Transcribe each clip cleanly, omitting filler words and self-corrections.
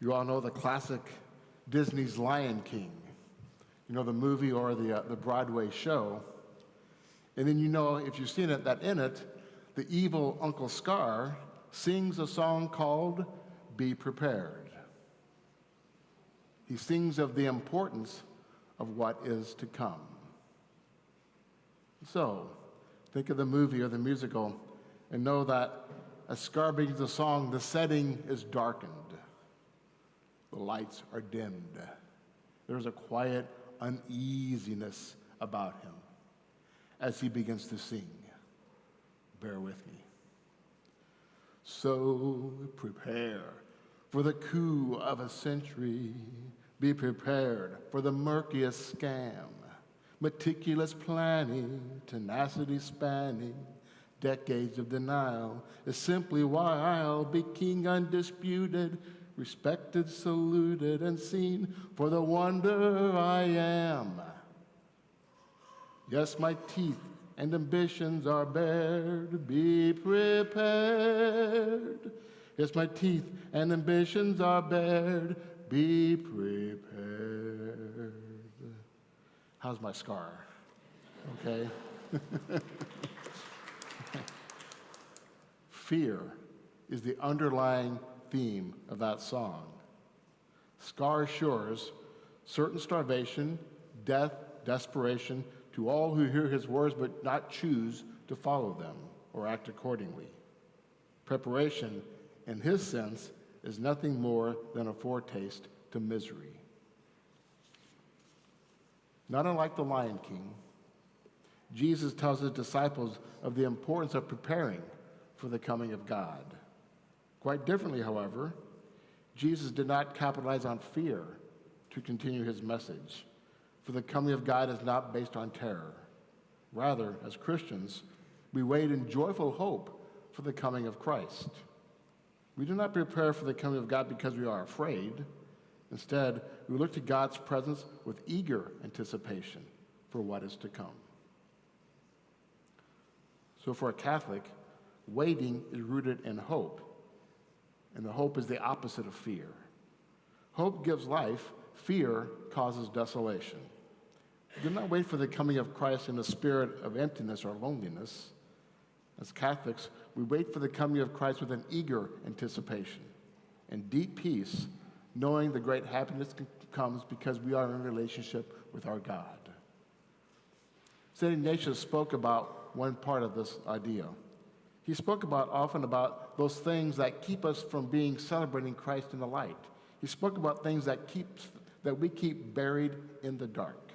You all know the classic Disney's Lion King, the movie or the Broadway show. And then if you've seen it, that in it, the evil Uncle Scar sings a song called Be Prepared. He sings of the importance of what is to come. So, think of the movie or the musical and know that as Scar begins the song, the setting is darkened. The lights are dimmed. There's a quiet uneasiness about him as he begins to sing. Bear with me. So prepare for the coup of a century. Be prepared for the murkiest scam. Meticulous planning, tenacity spanning, decades of denial is simply why I'll be king undisputed, respected, saluted, and seen for the wonder I am. Yes, my teeth and ambitions are bared. Be prepared. Yes, my teeth and ambitions are bared. Be prepared. How's my scar? Okay. Fear is the underlying theme of that song. Scar assures certain starvation, death, desperation to all who hear his words but not choose to follow them or act accordingly. Preparation, in his sense, is nothing more than a foretaste to misery. Not unlike the Lion King, Jesus tells his disciples of the importance of preparing for the coming of God. Quite differently, however, Jesus did not capitalize on fear to continue his message, for the coming of God is not based on terror. Rather, as Christians, we wait in joyful hope for the coming of Christ. We do not prepare for the coming of God because we are afraid. Instead, we look to God's presence with eager anticipation for what is to come. So for a Catholic, waiting is rooted in hope, and the hope is the opposite of fear. Hope gives life, fear causes desolation. Do not wait for the coming of Christ in a spirit of emptiness or loneliness. As Catholics, we wait for the coming of Christ with an eager anticipation and deep peace, knowing the great happiness comes because we are in relationship with our God. St. Ignatius spoke about one part of this idea. He spoke often about those things that keep us from being celebrating Christ in the light. He spoke about things that we keep buried in the dark.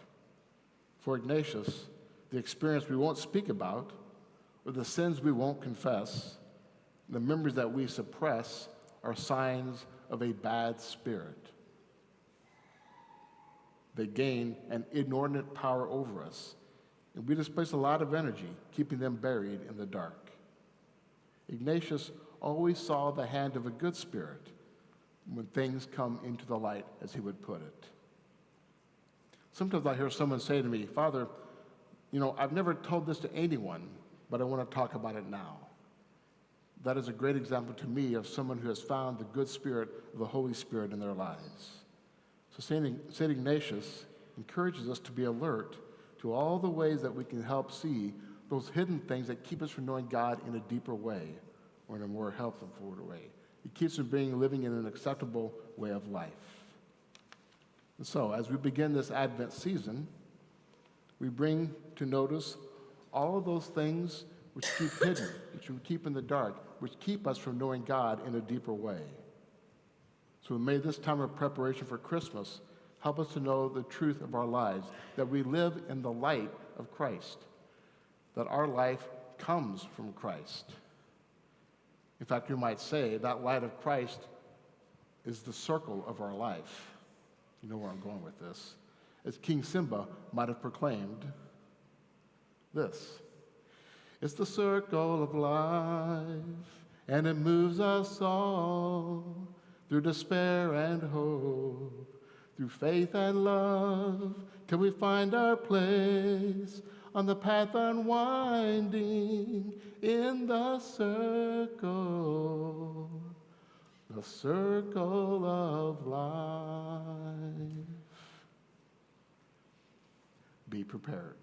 For Ignatius, the experience we won't speak about, or the sins we won't confess, the memories that we suppress are signs of a bad spirit. They gain an inordinate power over us, and we displace a lot of energy keeping them buried in the dark. Ignatius always saw the hand of a good spirit when things come into the light, as he would put it. Sometimes I hear someone say to me, Father, I've never told this to anyone, but I want to talk about it now. That is a great example to me of someone who has found the good spirit of the Holy Spirit in their lives. So St. Ignatius encourages us to be alert to all the ways that we can help see those hidden things that keep us from knowing God in a deeper way or in a more helpful way. It keeps us from living in an acceptable way of life. And so, as we begin this Advent season, we bring to notice all of those things which keep hidden, which we keep in the dark, which keep us from knowing God in a deeper way. So may this time of preparation for Christmas help us to know the truth of our lives, that we live in the light of Christ, that our life comes from Christ. In fact, you might say that light of Christ is the circle of our life. You know where I'm going with this. As King Simba might have proclaimed this: it's the circle of life, and it moves us all through despair and hope, through faith and love, till we find our place on the path unwinding in the circle. the circle of life. Be prepared.